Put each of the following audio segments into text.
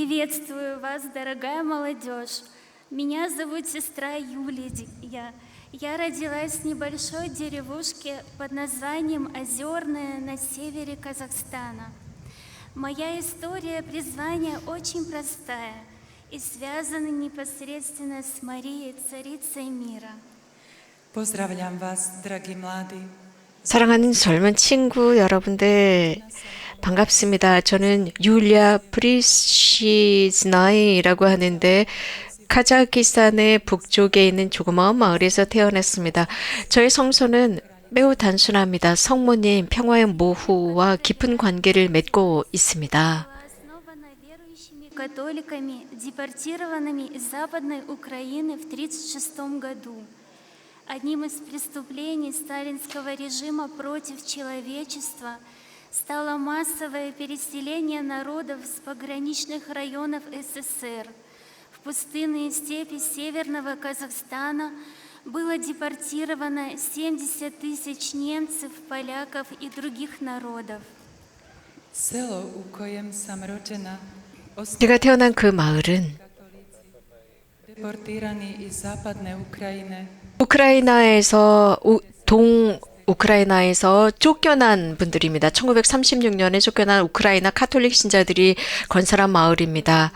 Приветствую вас, дорогая молодежь. Меня зовут сестра Юлия. Я родилась в небольшой деревушке под названием Озерное на севере Казахстана. Моя история призвания очень простая и связана непосредственно с Марией, царицей мира. Pozdravljam vas, dragi mladi. 사랑하는 젊은 친구 여러분들 반갑습니다. 저는 율리아 프리시즈나이라고 하는데 카자흐스탄의 북쪽에 있는 조그마한 마을에서 태어났습니다. 저의 성소는 매우 단순합니다. 성모님 평화의 모후와 깊은 관계를 맺고 있습니다. Основана верующими католиками, депортированными из Западной Украины в 1936 году. Одним из преступлений сталинского режима против человечества стало массовое переселение народов с пограничных районов СССР. В пустынные степи северного Казахстана было депортировано 70 тысяч немцев, поляков и других народов. Selo u kojem sam rođena 제가 태어난 그 마을은 deportirani iz zapadne Ukrajine 우크라이나에서 쫓겨난 분들입니다. 1936년에 쫓겨난 우크라이나 카톨릭 신자들이 건설한 마을입니다.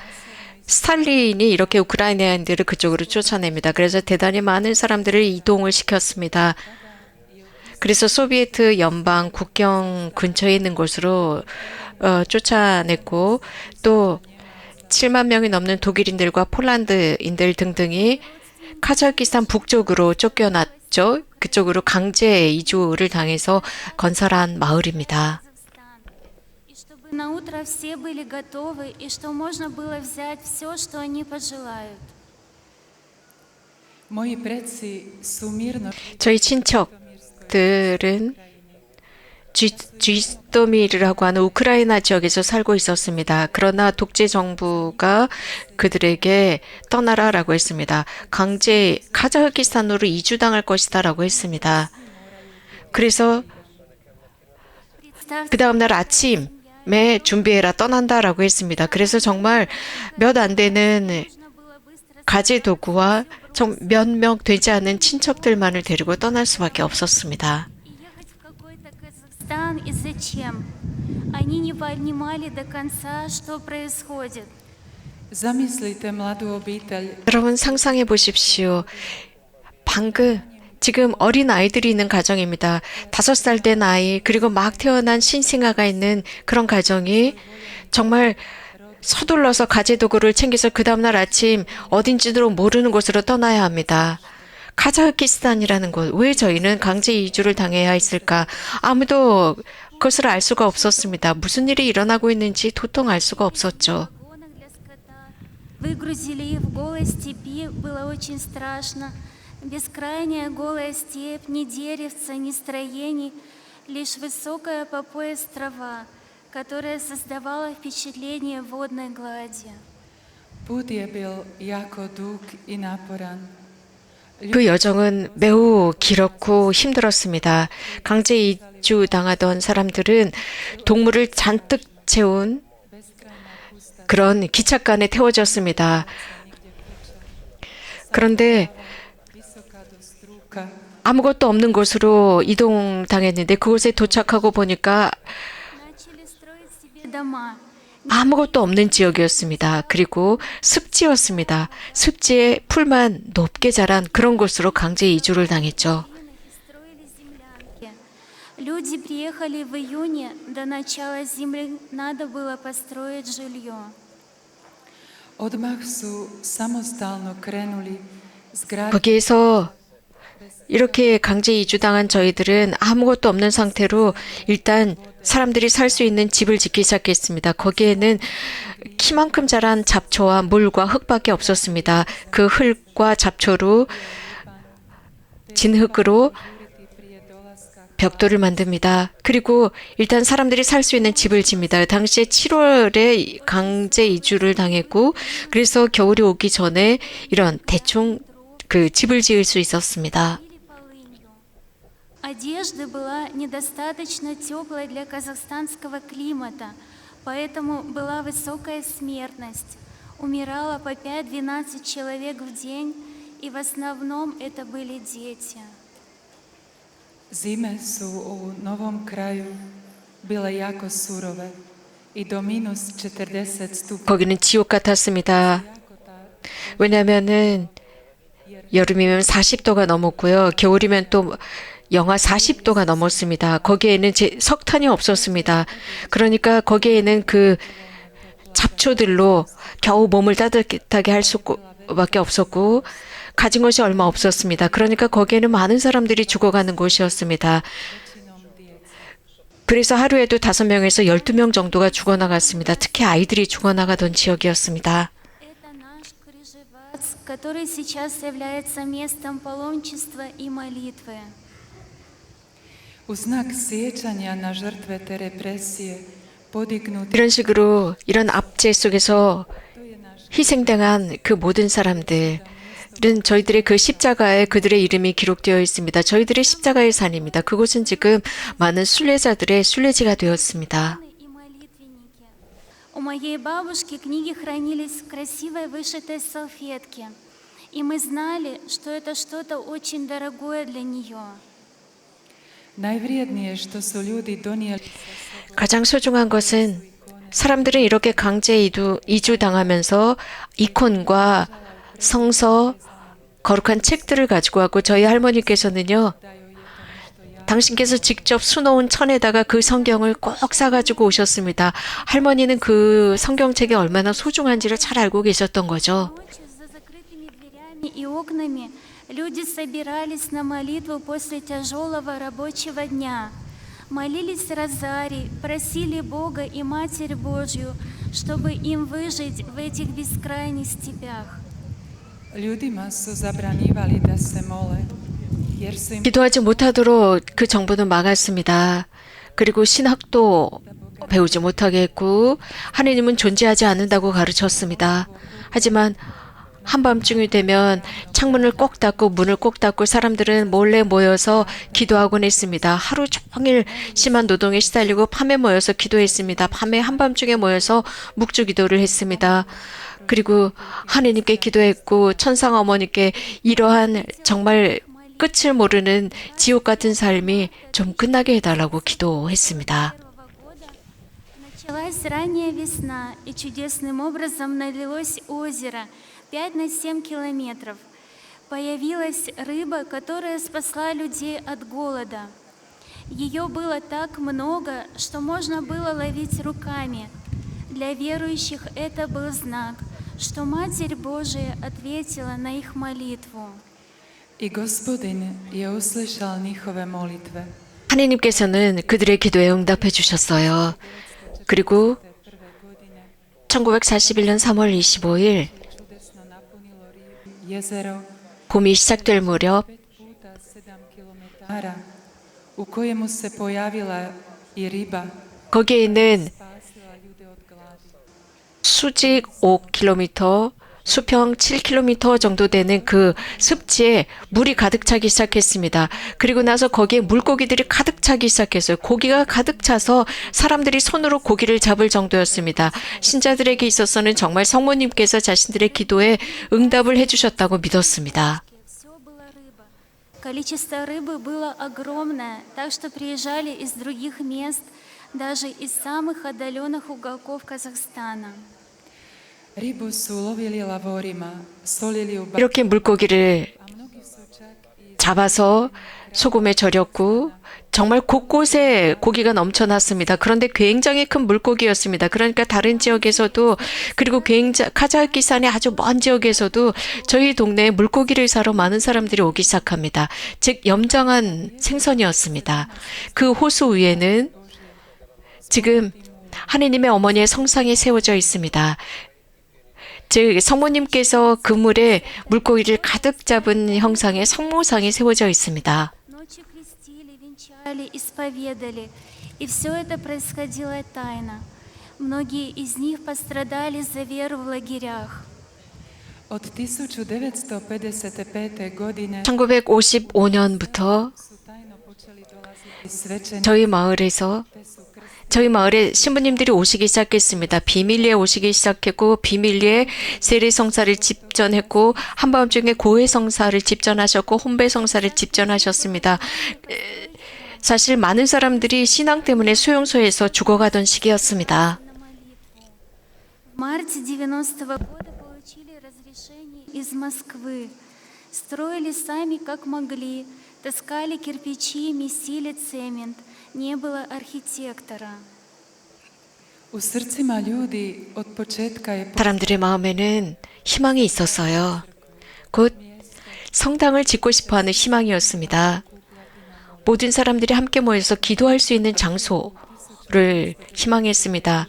스탈린이 이렇게 우크라이나인들을 그쪽으로 쫓아냅니다. 그래서 대단히 많은 사람들을 이동을 시켰습니다. 그래서 소비에트 연방 국경 근처에 있는 곳으로 쫓아냈고 또 7만 명이 넘는 독일인들과 폴란드인들 등등이 카자흐스탄 북쪽으로 쫓겨났죠. 그쪽으로 강제 이주를 당해서 건설한 마을입니다. И чтобы на утро все были готовы, и что можно было взять все, что они пожелают. Moji preci su mirno 저희 친척들은 쥐스토미르라고 하는 우크라이나 지역에서 살고 있었습니다. 그러나 독재 정부가 그들에게 떠나라라고 했습니다. 강제 카자흐스탄으로 이주당할 것이다라고 했습니다. 그래서 그 다음날 아침에 준비해라 떠난다라고 했습니다. 그래서 정말 몇 안 되는 가재 도구와 몇 명 되지 않은 친척들만을 데리고 떠날 수밖에 없었습니다. И зачем? Они не понимали до конца, что происходит. Zamislite mladu obitelj 여러분 상상해 보십시오. 지금 어린 아이들이 있는 가정입니다. 5살 된 아이 그리고 막 태어난 신생아가 있는 그런 가정이 정말 서둘러서 가재도구를 챙겨서 그 다음날 아침 어딘지도 모르는 곳으로 떠나야 합니다. 카자흐스탄이라는 곳, 왜 저희는 강제 이주를 당해야 했을까? 아무도 그것을 알 수가 없었습니다. 무슨 일이 일어나고 있는지 도통 알 수가 없었죠. Выгрузили их в голой степи, было очень страшно. Бескрайняя голая степь, ни деревца, ни строений, лишь высокая по пояс трава, которая создавала впечатление водной глади. put je bil jako dug i naporan. 그 여정은 매우 길었고 힘들었습니다. 강제 이주 당하던 사람들은 동물을 잔뜩 채운 그런 기찻간에 태워졌습니다. 그런데 아무것도 없는 곳으로 이동당했는데 그곳에 도착하고 보니까 Начали строить себе дома. 아무것도 없는 지역이었습니다. 그리고 습지였습니다. 습지에 풀만 높게 자란 그런 곳으로 강제 이주를 당했죠. Строили землянки. Люди приехали в июне, до начала зимы надо было построить жилье. Odmah su samostalno krenuli zgraditi 거기에서 이렇게 강제 이주당한 저희들은 아무것도 없는 상태로 일단 사람들이 살 수 있는 집을 짓기 시작했습니다. 거기에는 키만큼 자란 잡초와 물과 흙밖에 없었습니다. 그 흙과 잡초로 진흙으로 벽돌을 만듭니다. 그리고 일단 사람들이 살 수 있는 집을 집니다. 당시에 7월에 강제 이주를 당했고 그래서 겨울이 오기 전에 이런 대충 그 집을 지을 수 있었습니다. Одежда была недостаточно теплой для казахстанского климата, поэтому была высокая смертность. умирало по 5-12 человек в день, и в основном это были дети. Zime su u novom kraju bile jako surove i do minus 40 stupnjeva. 거기는 지옥 같았습니다. 왜냐하면은 여름이면 40도가 넘었고요. 겨울이면 또 영하 40도가 넘었습니다. 거기에는 석탄이 없었습니다. 그러니까 거기에는 그 잡초들로 겨우 몸을 따뜻하게 할 수밖에 없었고 가진 것이 얼마 없었습니다. 그러니까 거기에는 많은 사람들이 죽어가는 곳이었습니다. 그래서 하루에도 5명에서 12명 정도가 죽어나갔습니다. 특히 아이들이 죽어나가던 지역이었습니다. Это наш Крыжевац, который сейчас является местом паломничества и молитвы. U znak sjećanja na žrtve te represije podignuti 이런 식으로 이런 압제 속에서 희생당한 그 모든 사람들은 저희들의 그 십자가에 그들의 이름이 기록되어 있습니다. 저희들의 십자가의 산입니다. 그곳은 지금 많은 순례자들의 순례지가 되었습니다. И молитвенники. У моей бабушки книги хранились в красивой вышитой салфетке, и мы знали, что это что-то очень дорогое для нее. najvrijednije što su ljudi donijeli 가장 소중한 것은 사람들은 이렇게 강제 이주당하면서 이콘과 성서, 거룩한 책들을 가지고 왔고 저희 할머니께서는요. 당신께서 직접 수놓은 천에다가 그 성경을 꼭 싸가지고 오셨습니다. 할머니는 그 성경책이 얼마나 소중한지를 잘 알고 계셨던 거죠. Ночью за закрытыми дверями и окнами люди собирались на молитву после тяжелого рабочего дня. Молились розарий, просили Бога и Матерь Божью, чтобы им выжить в этих бескрайних степях. ljudima su zabranjivali da se mole jer su im 기도하지 못하도록 그 정부는 막았습니다. 그리고 신학도 배우지 못하게 했고 하느님은 존재하지 않는다고 가르쳤습니다. 하지만 한밤중이 되면 창문을 꼭 닫고 문을 꼭 닫고 사람들은 몰래 모여서 기도하곤 했습니다. 하루 종일 심한 노동에 시달리고 밤에 모여서 기도했습니다. 밤에 한밤중에 모여서 묵주 기도를 했습니다. 그리고 하느님께 기도했고 천상 어머니께 이러한 정말 끝을 모르는 지옥 같은 삶이 좀 끝나게 해달라고 기도했습니다. Началась ранняя весна, и чудесным образом налилось озеро 5 на 7 километров. Появилась рыба, которая спасла людей от голода. Ее было так много, что можно было ловить руками. Для верующих это был знак, что Матерь Божия ответила на их молитву. I Gospodin je uslišal njihove molitve. 하느님께서는 그들의 기도에 응답해 주셨어요. 그리고 1941년 3월 25일 Čudesno napunilo jezero 봄이 시작될 무렵 5 puta 7 kilometara u kojemu se pojavila i riba 거기에 있는 spasila ljude od gladi. 수직 5km, 수평 7km 정도 되는 그 습지에 물이 가득 차기 시작했습니다. 그리고 나서 거기에 물고기들이 가득 차기 시작했어요. 고기가 가득 차서 사람들이 손으로 고기를 잡을 정도였습니다. 신자들에게 있어서는 정말 성모님께서 자신들의 기도에 응답을 해주셨다고 믿었습니다. Все было рыба. Количество рыбы было огромное, так что приезжали из других мест, даже из самых отдаленных уголков Казахстана. Ribu su ulovili lavorima, solili u 이렇게 물고기를 a mnogi su čak i 잡아서 소금에 절였고 정말 곳곳에 고기가 넘쳐났습니다. 그런데 굉장히 큰 물고기였습니다. 그러니까 다른 지역에서도 그리고 카자흐스탄의 아주 먼 지역에서도 저희 동네에 물고기를 사러 많은 사람들이 오기 시작합니다. 즉 염장한 생선이었습니다. 그 호수 위에는 지금 하느님의 어머니의 성상이 세워져 있습니다. 즉 성모님께서 그물에 물고기를 가득 잡은 형상의 성모상이 세워져 있습니다. Ночью крестили, венчали, исповедали. И все это происходило тайно. Многие из них пострадали за веру в лагерях. od 1955. godine 1955년부터 su tajno počeli dolaziti svećenici 저희 마을에서 te su krstili 저희 마을에 신부님들이 오시기 시작했습니다. 비밀리에 오시기 시작했고 비밀리에 세례성사를 집전했고 한밤중에 고해성사를 집전하셨고 혼배성사를 집전하셨습니다. 사실 많은 사람들이 신앙 때문에 수용소에서 죽어가던 시기였습니다. В марте 90-го года получили разрешение из Москвы. Строили сами как могли, таскали кирпичи, месили цемент. Не было архитектора. U srcima ljudi od početka je 사람들의 마음에는 희망이 있었어요. 곧 성당을 짓고 싶어하는 희망이었습니다. 모든 사람들이 함께 모여서 기도할 수 있는 장소를 희망했습니다.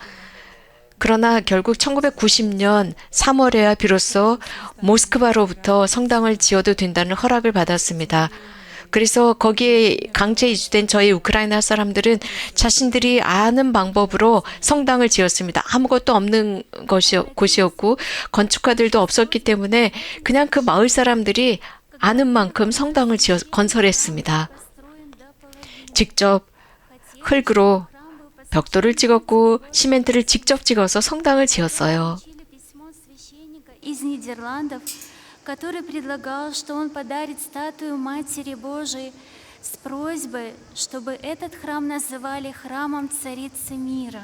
그러나 결국 1990년 3월에야 비로소 모스크바로부터 성당을 지어도 된다는 허락을 받았습니다. 그래서 거기에 강제 이주된 저희 우크라이나 사람들은 자신들이 아는 방법으로 성당을 지었습니다. 아무것도 없는 곳이었고 건축가들도 없었기 때문에 그냥 그 마을 사람들이 아는 만큼 성당을 건설했습니다. 직접 흙으로 벽돌을 찍었고 시멘트를 직접 찍어서 성당을 지었어요. Получили письмо священника из Нидерландов, который предлагал, что он подарит статую Матери Божией с просьбой, чтобы этот храм называли храмом Царицы мира.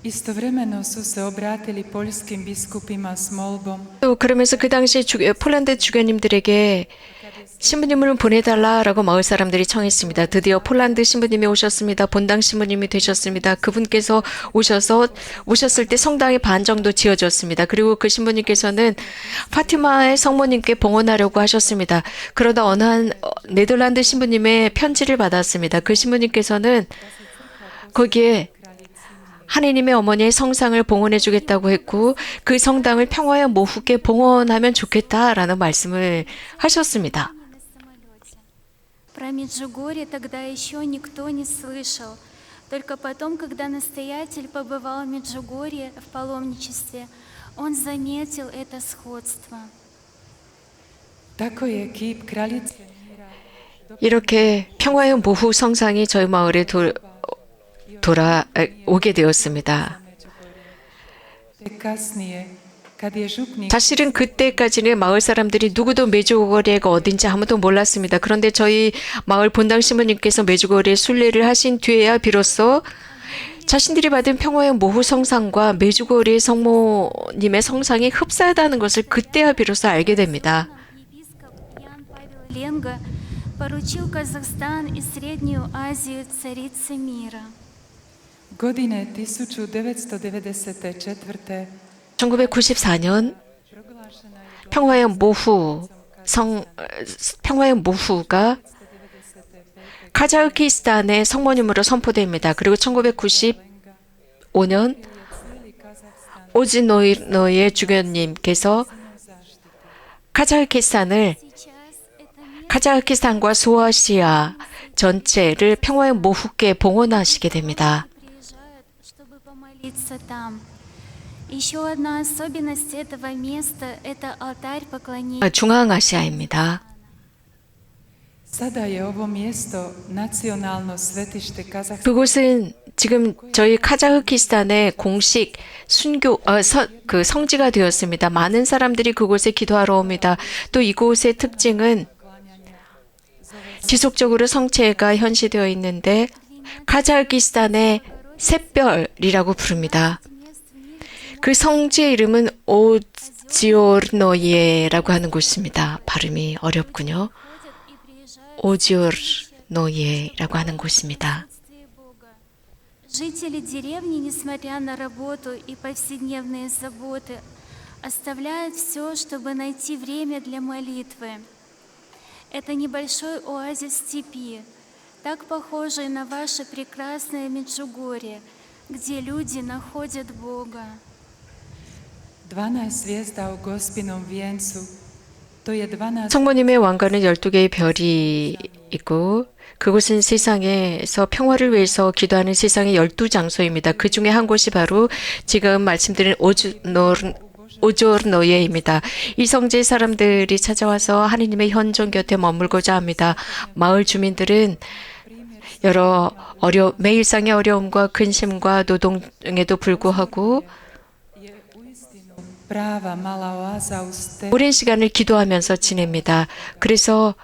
istovremeno su se obratili poljskim biskupima s molbom 또 그러면서 그 당시 폴란드 주교님들에게 신부님을 보내달라라고 마을 사람들이 청했습니다. 드디어 폴란드 신부님이 오셨습니다. 본당 신부님이 되셨습니다. 그분께서 오셨을 때 성당의 반 정도 지어졌습니다. 그리고 그 신부님께서는 파티마의 성모님께 봉헌하려고 하셨습니다. 그러다 어느 한 네덜란드 신부님의 편지를 받았습니다. 그 신부님께서는 거기에 하느님의 어머니의 성상을 봉헌해 주겠다고 했고 그 성당을 평화의 모후께 봉헌하면 좋겠다라는 말씀을 하셨습니다. Про Меджугорье тогда еще никто не слышал. Только потом, когда настоятель побывал в Меджугорье в паломничестве, он заметил это сходство. tako je kip kraljice 이렇게 평화의 모후 성상이 저희 마을에 돌아오게 되었습니다. te kasnije kad je župnik 사실은 그때까지는 마을 사람들이 누구도 메주고리가 어딘지 아무도 몰랐습니다. 그런데 저희 마을 본당 신부님께서 메주고리에 순례를 하신 뒤에야 비로소 자신들이 받은 평화의 모후 성상과 메주고리의 성모님의 성상이 흡사하다는 것을 그때야 비로소 알게 됩니다. Епископ Ян Павел Ленга поручил Казахстан и Среднюю Азию царице мира. godine 1994. 1994년 proglašena je 평화의 모후가 카자흐스탄의 성모님으로 선포됩니다. 그리고 1995년 오지노이의 주교님께서 카자흐스탄과 소아시아 전체를 평화의 모후께 봉헌하시게 됩니다. Приезжают, чтобы помолиться там. Еще одна особенность этого места – это алтарь поклонения. 중앙아시아입니다. Sada je ovo mjesto nacionalno svetište Kazahstana. 그곳은 지금 저희 카자흐스탄의 공식 성지가 되었습니다. 많은 사람들이 그곳에 기도하러 옵니다. 또 이곳의 특징은 지속적으로 성체가 현시되어 있는데 카자흐스탄의 샛별이라고 부릅니다. 그 성지의 이름은 오지오르노예라고 하는 곳입니다. 발음이 어렵군요. 오지오르노예라고 하는 곳입니다. Жители деревни, несмотря на работу и повседневные заботы, оставляют все, чтобы найти время для молитвы. Это небольшой оазис степи, так похожий на ваше прекрасное Меджугорье, где люди находят Бога. 12 zvijezda u Gospinom vijencu. To je 12 성모님의 왕관은 12개의 별이 있고 그곳은 세상에서 평화를 위해서 기도하는 세상의 12장소입니다. 그 중에 한 곳이 바로 지금 말씀드린 오조르노예입니다. 이 성지의 사람들이 찾아와서 하느님의 현존 곁에 머물고자 합니다. 마을 주민들은 여러 매일상의 어려움과 근심과 노동에도 불구하고 je uistinu prava mala oáza uz teba. 오랜 시간을 기도하면서 지냅니다. 그래서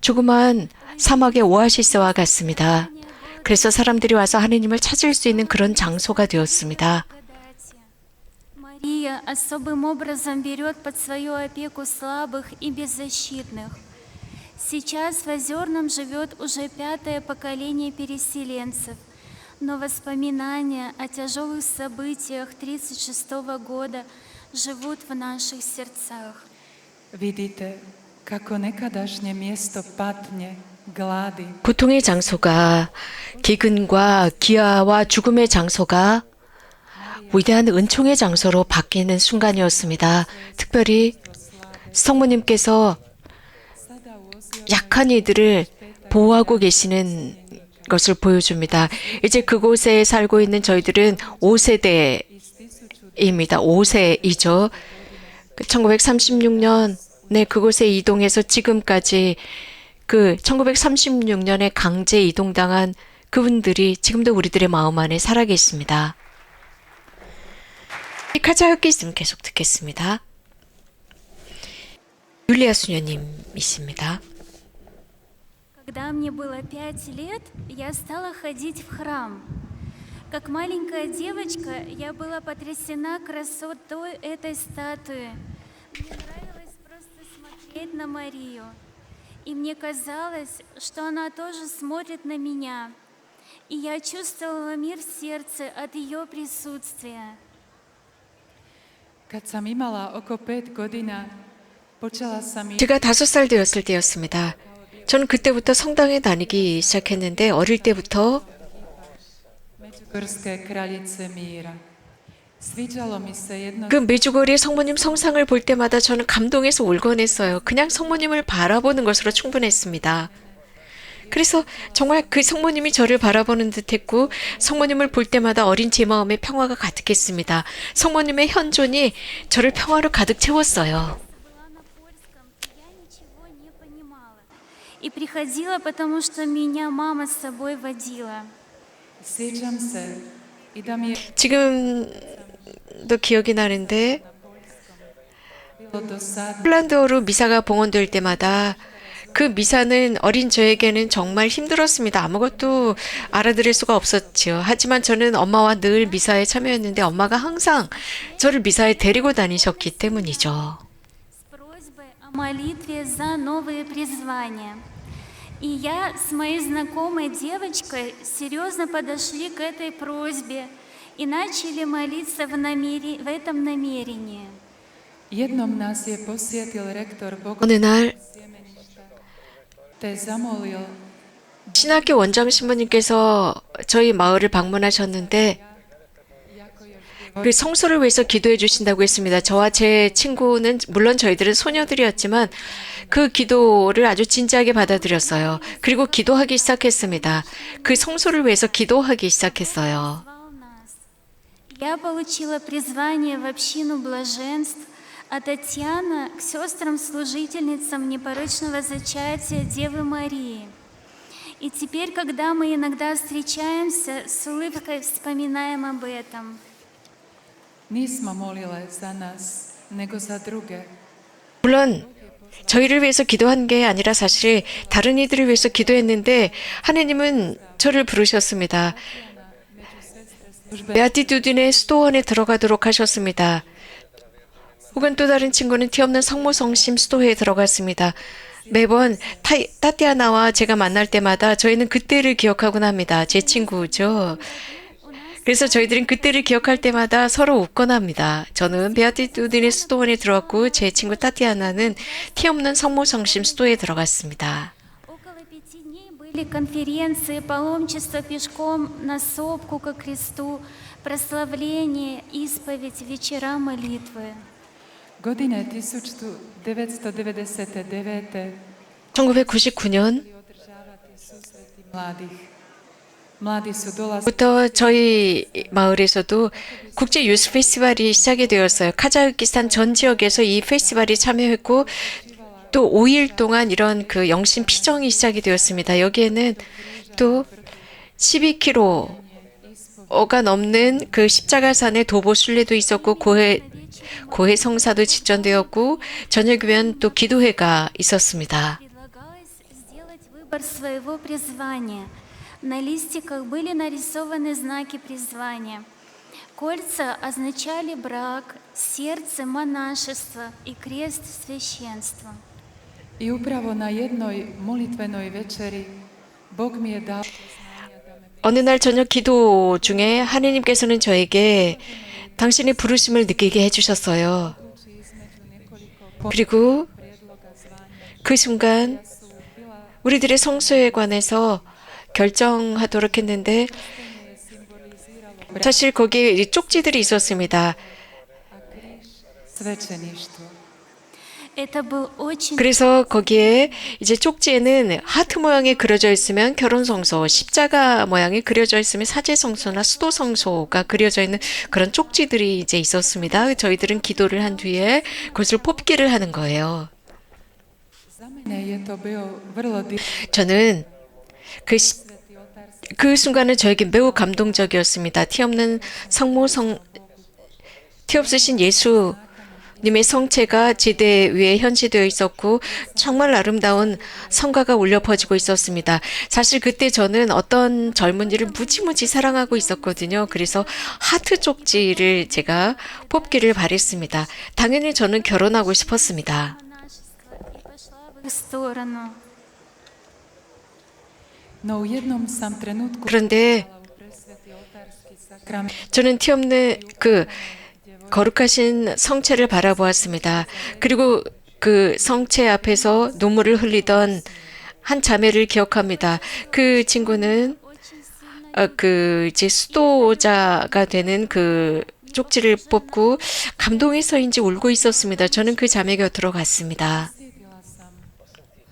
조그만 사막의 오아시스와 같습니다. 그래서 사람들이 와서 하느님을 찾을 수 있는 그런 장소가 되었습니다. Мария особым образом берет под свою опеку слабых и беззащитных. Сейчас в Озерном живет уже 5-е поколение переселенцев, но воспоминания о тяжелых событиях 1936 года живут в наших сердцах. Vidíte, kako nekadašnje miesto patne, glady. 고통의 장소가 기근과 기아와 죽음의 장소가 위대한 은총의 장소로 바뀌는 순간이었습니다. 특별히 성모님께서 약한 이들을 보호하고 계시는 것을 보여줍니다. 이제 그곳에 살고 있는 저희들은 5세대입니다. 5세이죠. 1936년에 그곳에 이동해서 지금까지 그 1936년에 강제 이동당한 그분들이 지금도 우리들의 마음 안에 살아계십니다. 카자흐키즘 계속 듣겠습니다. 율리아 수녀님이십니다. Когда мне было 5 лет, я стала ходить в храм. Как маленькая девочка, я была потрясена красотой этой статуи. Мне нравилось просто смотреть на Марию. И мне казалось, что она тоже смотрит на меня. И я чувствовала мир в сердце от ее присутствия. Kad sam imala oko 5 godina, počela sam i 제가 5살 되었을 때였습니다. 저는 그때부터 성당에 다니기 시작했는데 어릴 때부터 Međugorske kraljice mira. Sviđalo mi se jedno 그 메주거리의 성모님 성상을 볼 때마다 저는 감동해서 울곤 했어요. 그냥 성모님을 바라보는 것으로 충분했습니다. 그래서 정말 그 성모님이 저를 바라보는 듯했고 성모님을 볼 때마다 어린 제 마음에 평화가 가득했습니다. 성모님의 현존이 저를 평화로 가득 채웠어요. Была на польском, и я ничего не понимала. И приходила, потому что меня мама с собой водила. sjećam se i da mi je 지금도 기억이 나는데 bilo dosadno 폴란드어로 미사가 봉헌될 때마다 그 미사는 어린 저에게는 정말 힘들었습니다. 아무것도 알아들을 수가 없었지요. 하지만 저는 엄마와 늘 미사에 참여했는데 엄마가 항상 저를 미사에 데리고 다니셨기 때문이죠. С просьбой о молитве за новые призвания. И я с моей знакомой девочкой серьезно подошли к этой просьбе и начали молиться в этом намерении. jednom nas je posjetil rektor 어느 날 te zamolil 신학교 원장 신부님께서 저희 마을을 방문하셨는데 그 성소를 위해서 기도해 주신다고 했습니다. 저와 제 친구는 물론 저희들은 소녀들이었지만 그 기도를 아주 진지하게 받아들였어요. 그리고 기도하기 시작했습니다. 그 성소를 위해서 기도하기 시작했어요. Звал нас. Я получила призвание в общину блаженств, а Татьяна к сестрам-служительницам непорочного зачатия Девы Марии. И теперь, когда мы иногда встречаемся, с улыбкой вспоминаем об этом. nismo molile za nas, nego za druge. 물론 저희를 위해서 기도한 게 아니라 사실 다른 이들을 위해서 기도했는데 하느님은 저를 부르셨습니다. 베아티투딘의 수도원에 들어가도록 하셨습니다. 혹은 또 다른 친구는 티 없는 성모성심 수도회에 들어갔습니다. 매번 타티아나와 제가 만날 때마다 저희는 그때를 기억하곤 합니다. 제 친구죠. 그래서 저희들은 그때를 기억할 때마다 서로 웃곤 합니다. 저는 베아티투딘의 수도원에 들어갔고 제 친구 타티아나는 티 없는 성모성심 수도에 들어갔습니다. Около 5 дней были конференции паломничество пешком на сопку ко кресту, прославление, исповедь, вечера молитвы. Godine 1999. 1999년 održavati susreti mladih. Mladi su dolazili 부터 저희 마을에서도 국제 유스 페스티벌이 시작이 되었어요. 카자흐스탄 전 지역에서 이 페스티벌이 참여했고 또 5일 동안 이런 그 영신 피정이 시작이 되었습니다. 여기에는 또 12km가 넘는 그 십자가산의 도보 순례도 있었고 고해 성사도 지전되었고 저녁이면 또 기도회가 있었습니다. Предлагалось сделать выбор своего призвания. На листиках были нарисованы знаки призвания. Кольца означали брак, сердце – монашество и крест – священство. I upravo na jednoj molitvenoj večeri Bog mi je dao 어느 날 저녁 기도 중에 하느님께서는 저에게 당신의 부르심을 느끼게 해주셨어요. 그리고 그 순간 우리들의 성소에 관해서 결정하도록 했는데 사실 거기에 이 쪽지들이 있었습니다. svećeništvo. Это был очень 그래서 거기에 이제 쪽지에는 하트 모양이 그려져 있으면 결혼 성소, 십자가 모양이 그려져 있으면 사제 성소나 수도 성소가 그려져 있는 그런 쪽지들이 이제 있었습니다. 저희들은 기도를 한 뒤에 그것을 뽑기를 하는 거예요. Za mene je to bio vrlo 저는 그 순간은 저에게 매우 감동적이었습니다. 티 없으신 예수님의 성체가 지대 위에 현시되어 있었고 정말 아름다운 성가가 울려 퍼지고 있었습니다. 사실 그때 저는 어떤 젊은이를 무지무지 사랑하고 있었거든요. 그래서 하트 쪽지를 제가 뽑기를 바랬습니다. 당연히 저는 결혼하고 싶었습니다. монашество и пошла в их сторону. No u jednom sam trenutku 그런데 u presveti oltarski sakrament 저는 티 없는 그 거룩하신 성체를 바라보았습니다. 그리고 그 성체 앞에서 눈물을 흘리던 한 자매를 기억합니다. 그 친구는 그 이제 수도자가 되는 그 쪽지를 뽑고 감동해서인지 울고 있었습니다. 저는 그 자매 곁으로 갔습니다. sjetila sam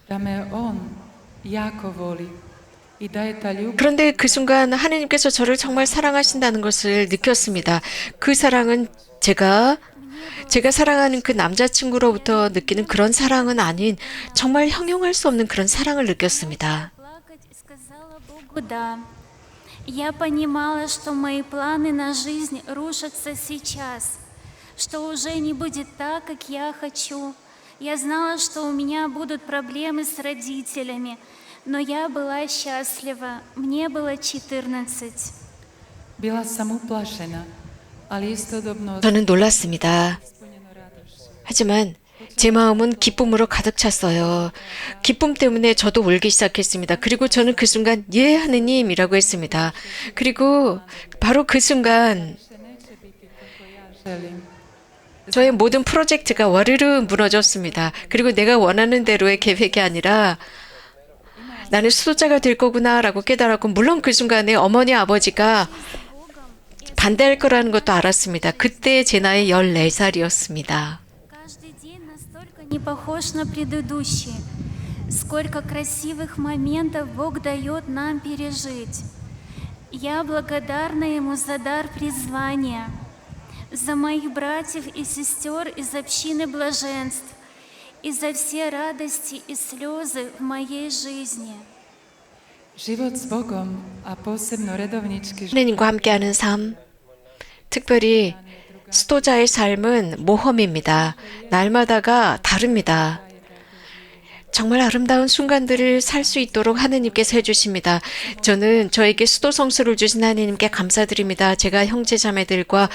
da me on jako voli i da je ta ljubav 그런데 그 순간 하느님께서 저를 정말 사랑하신다는 것을 느꼈습니다. 그 사랑은 제가 사랑하는 그 남자친구로부터 느끼는 그런 사랑은 아닌 정말 형용할 수 없는 그런 사랑을 느꼈습니다. Плакать и сказала Богу «да». Я понимала, что мои планы на жизнь рушатся сейчас, что уже не будет так, как я хочу. Я знала, что у меня будут проблемы с родителями, но я была счастлива. Мне было 14. bila sam uplašena, ali istodobno 저는 놀랐습니다. ispunjeno radošću. 하지만 제 마음은 기쁨으로 가득 찼어요. 기쁨 때문에 저도 울기 시작했습니다. 그리고 저는 그 순간 예 하느님이라고 했습니다. 그리고 바로 그 순간 Više neće biti kako ja želim. 저의 모든 프로젝트가 와르르 무너졌습니다. 그리고 내가 원하는 대로의 계획이 아니라 나는 수도자가 될 거구나라고 깨달았고 물론 그 순간에 어머니 아버지가 반대할 거라는 것도 알았습니다. 그때 제 나이 14살이었습니다. Каждый день настолько не похож на предыдущий. Сколько красивых моментов Бог дает нам пережить. Я благодарна Ему за дар призвания, за моих братьев и сестер из общины блаженств и за все радости и слезы в моей жизни. Život s Bogom, a posebno redovnički život 하느님과 함께하는 삶, 특별히 수도자의 삶은 모험입니다. 날마다가 다릅니다. 정말 아름다운 순간들을 살 수 있도록 하느님께서 해주십니다. 저는 저에게 수도 성수를 주신 하느님께 감사드립니다. 제가 형제 자매들과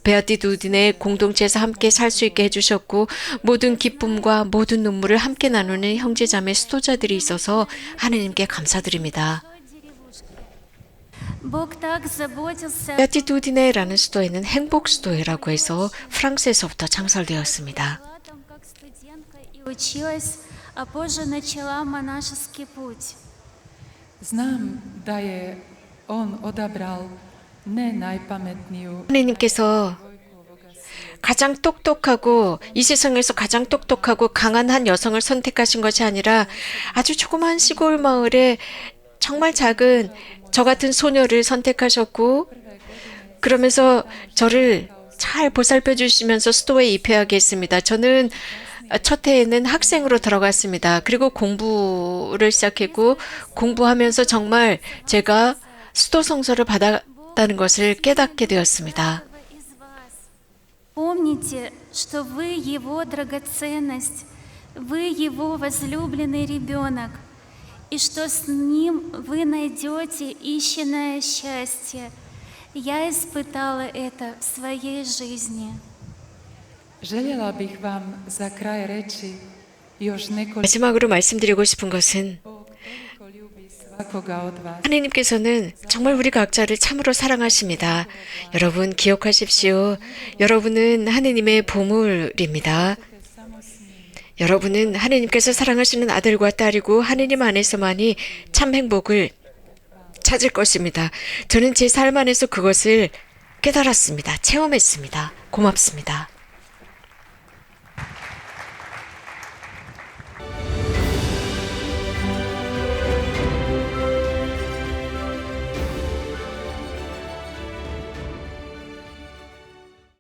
베아티두딘의 공동체에서 함께 살 수 있게 해주셨고 모든 기쁨과 모든 눈물을 함께 나누는 형제 자매 수도자들이 있어서 하느님께 감사드립니다. Бог так заботился 베아티두딘의라는 수도에는 행복 수도회라고 해서 프랑스에서부터 창설되었습니다. о том, как студентка и училась, а позже начала монашеский путь. znam da je on odabral ne najpametniju 하느님께서 가장 똑똑하고 이 세상에서 가장 똑똑하고 강한 한 여성을 선택하신 것이 아니라 아주 조그만 시골 마을에 정말 작은 저 같은 소녀를 선택하셨고 그러면서 저를 잘 보살펴 주시면서 수도에 입회하게 했습니다. 저는 첫 해에는 학생으로 들어갔습니다. 그리고 공부를 시작했고 공부하면서 정말 제가 수도 성서를 받았다는 것을 깨닫게 되었습니다. Помните, что вы Его драгоценность, вы Его возлюбленный ребенок, и что с Ним вы найдете истинное счастье. Я испытала это в своей жизни. Željela bih vam za kraj reći još nekoliko 마지막으로 말씀드리고 싶은 것은 Bog toliko ljubi svakoga od vas. 하느님께서는 정말 우리 각자를 참으로 사랑하십니다. 여러분 기억하십시오. 여러분은 하느님의 보물입니다. Samo s njim. 여러분은 하느님께서 사랑하시는 아들과 딸이고 하느님 안에서만이 참 행복을 찾을 것입니다. 저는 제 삶 안에서 그것을 깨달았습니다. 체험했습니다. 고맙습니다.